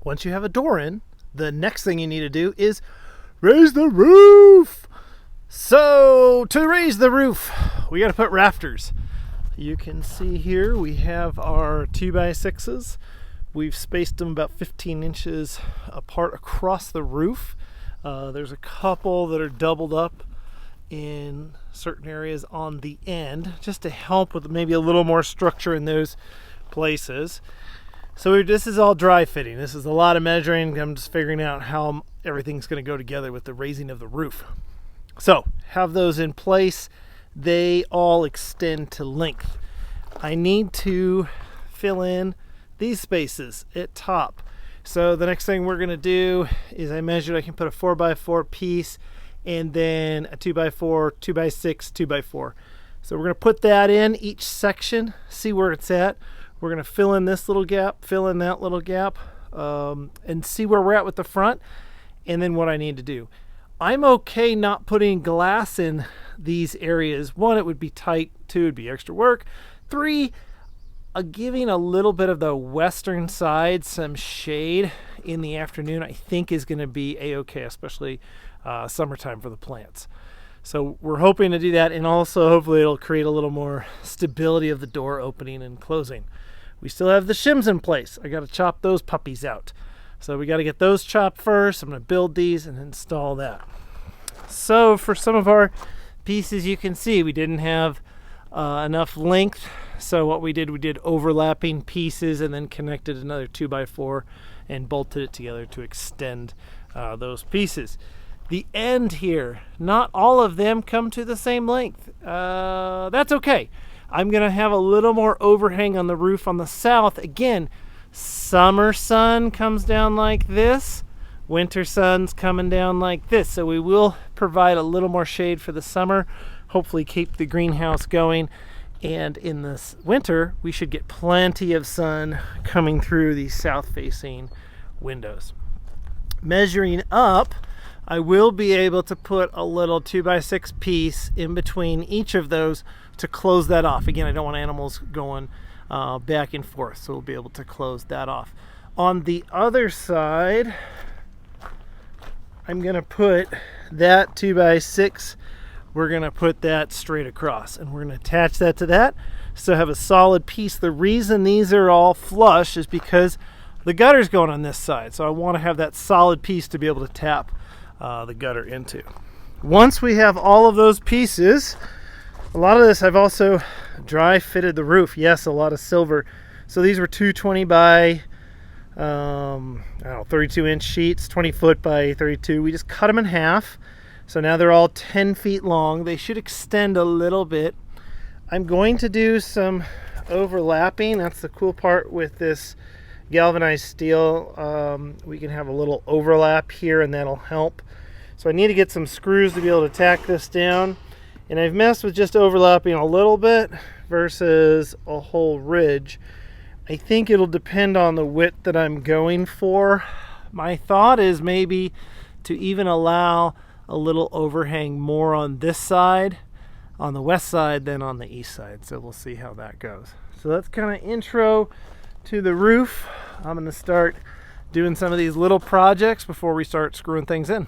Once you have a door in, the next thing you need to do is raise the roof. So to raise the roof, we got to put rafters. You can see here we have our 2x6s. We've spaced them about 15 inches apart across the roof. There's a couple that are doubled up in certain areas on the end just to help with maybe a little more structure in those places. So this is all dry fitting. This is a lot of measuring. I'm just figuring out how everything's going to go together with the raising of the roof. So have those in place. They all extend to length. I need to fill in these spaces at top. So the next thing we're going to do is I measured I can put a 4x4 piece and then a 2x4, 2x6, 2x4. So we're going to put that in each section, see where it's at. We're going to fill in this little gap, fill in that little gap, and see where we're at with the front, and then what I need to do. I'm okay not putting glass in these areas. 1, it would be tight. 2, it would be extra work. 3, giving a little bit of the western side some shade in the afternoon, I think is going to be a-okay, especially summertime for the plants. So we're hoping to do that, and also hopefully it'll create a little more stability of the door opening and closing. We still have the shims in place. I got to chop those puppies out. So we got to get those chopped first. I'm going to build these and install that. So for some of our pieces, you can see we didn't have enough length. So what we did overlapping pieces and then connected another 2x4 and bolted it together to extend those pieces. The end here, not all of them come to the same length. That's okay. I'm going to have a little more overhang on the roof on the south. Again, summer sun comes down like this. Winter sun's coming down like this. So we will provide a little more shade for the summer. Hopefully keep the greenhouse going. And in this winter, we should get plenty of sun coming through these south-facing windows. Measuring up, I will be able to put a little 2x6 piece in between each of those to close that off. Again, I don't want animals going back and forth, so we'll be able to close that off. On the other side, I'm going to put that 2x6, we're going to put that straight across, and we're going to attach that to that, so have a solid piece. The reason these are all flush is because the gutter's going on this side, so I want to have that solid piece to be able to tap the gutter into. Once we have all of those pieces, a lot of this I've also dry fitted the roof. Yes, a lot of silver. So these were 220 by 32 inch sheets, 20 foot by 32. We just cut them in half. So now they're all 10 feet long. They should extend a little bit. I'm going to do some overlapping. That's the cool part with this galvanized steel. We can have a little overlap here and that'll help. So I need to get some screws to be able to tack this down. And I've messed with just overlapping a little bit versus a whole ridge. I think it'll depend on the width that I'm going for. My thought is maybe to even allow a little overhang more on this side, on the west side, than on the east side. So we'll see how that goes. So that's kind of intro to the roof. I'm going to start doing some of these little projects before we start screwing things in.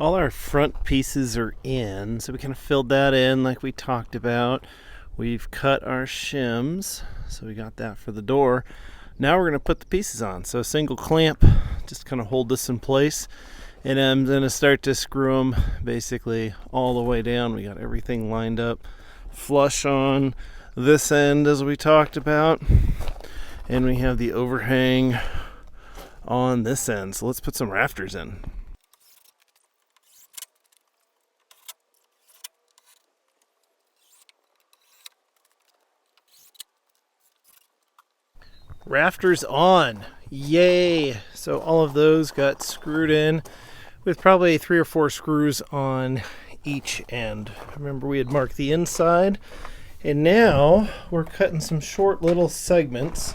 All our front pieces are in, so we kind of filled that in like we talked about. We've cut our shims, so we got that for the door. Now we're going to put the pieces on. So a single clamp, just kind of hold this in place, and I'm going to start to screw them basically all the way down. We got everything lined up flush on this end as we talked about. And we have the overhang on this end. So let's put some rafters in. Rafters on. Yay! So all of those got screwed in with probably 3 or 4 screws on each end. Remember, we had marked the inside, and now we're cutting some short little segments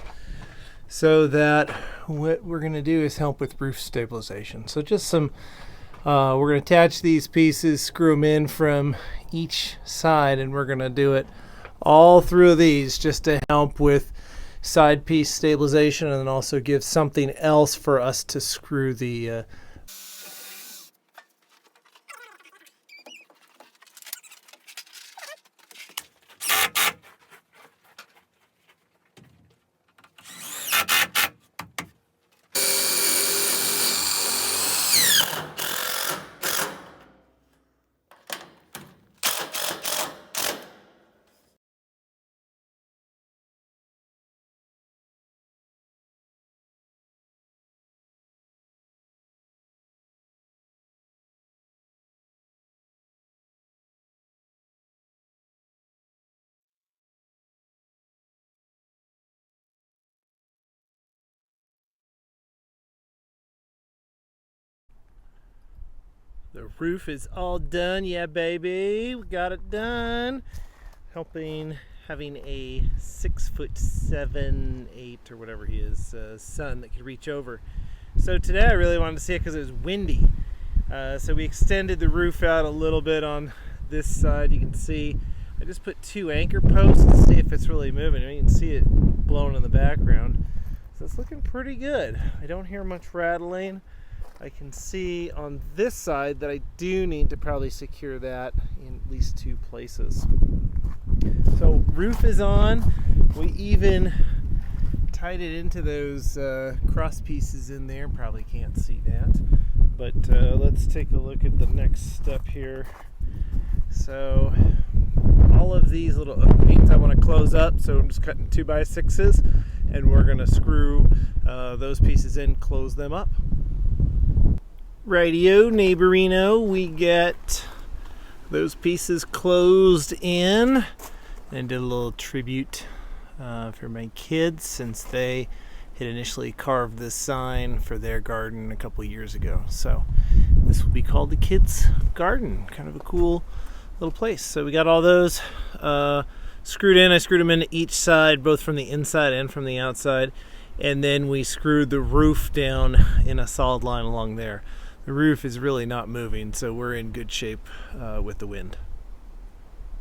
so that what we're going to do is help with roof stabilization. So just some, we're going to attach these pieces, screw them in from each side, and we're going to do it all through these just to help with side piece stabilization, and then also give something else for us to screw the The roof is all done. Yeah, baby, we got it done. Having a 6'7", 8" or whatever he is, son that could reach over. So today I really wanted to see it because it was windy. So we extended the roof out a little bit on this side. You can see I just put 2 anchor posts to see if it's really moving. You can see it blowing in the background. So it's looking pretty good. I don't hear much rattling. I can see on this side that I do need to probably secure that in at least 2 places. So roof is on. We even tied it into those cross pieces in there. Probably can't see that. But let's take a look at the next step here. So all of these little openings I want to close up. So I'm just cutting 2x6s, and we're going to screw those pieces in, close them up. Rightio, neighborino, we get those pieces closed in, and did a little tribute for my kids since they had initially carved this sign for their garden a couple years ago. So this will be called the kids' garden. Kind of a cool little place. So we got all those screwed in. I screwed them into each side, both from the inside and from the outside, and then we screwed the roof down in a solid line along there. The roof is really not moving, so we're in good shape with the wind.